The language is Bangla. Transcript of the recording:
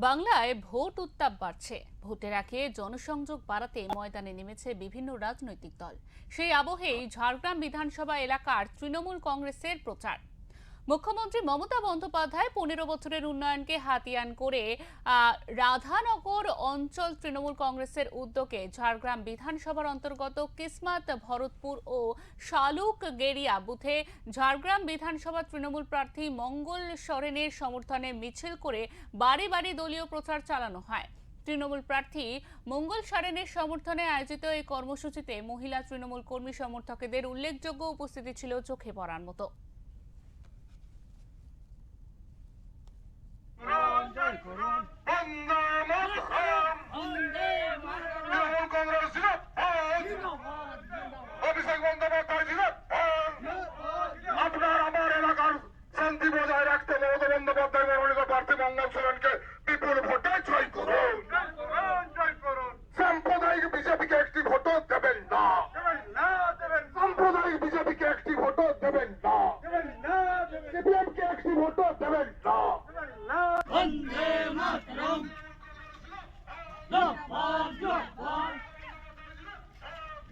বাংলায় ভোট উত্তাপ বাড়ছে। ভোটের আগে জনসংযোগ বাড়াতে ময়দানে নেমেছে বিভিন্ন রাজনৈতিক দল। সেই আবহেই ঝাড়গ্রাম বিধানসভা এলাকার তৃণমূল কংগ্রেসের প্রচার। মুখ্যমন্ত্রী মমতা বন্দ্যোপাধ্যায় 15 বছরের উন্নয়নকে হাতিয়ান করে রাধানগর অঞ্চল তৃণমূল কংগ্রেসের উদ্যোগে ঝাড়গ্রাম বিধানসভার অন্তর্গত কিসমাত, ভরতপুর ও শালুক গেরিয়া বুথে ঝাড়গ্রাম বিধানসভা তৃণমূল প্রার্থী মঙ্গল সরেনের সমর্থনে মিছিল করে বাড়ি বাড়ি দলীয় প্রচার চালানো হয়। তৃণমূল প্রার্থী মঙ্গল সরেনের সমর্থনে আয়োজিত এই কর্মসূচিতে মহিলা তৃণমূল কর্মী সমর্থকদের উল্লেখযোগ্য উপস্থিতি ছিল চোখে পড়ার মতো। আপনার আমার এলাকার শান্তি বজায় রাখতে মমতা বন্দ্যোপাধ্যায় মনোনীত প্রার্থী মঙ্গল সরেনকে বিপুল ভোটে জয় করুন। সাম্প্রদায়িক বিজেপিকে একটি ভোটও দেবেন না। সাম্প্রদায়িক বিজেপিকে একটি ভোটও দেবেন না। সিপিএমকে একটি ভোটও দেবেন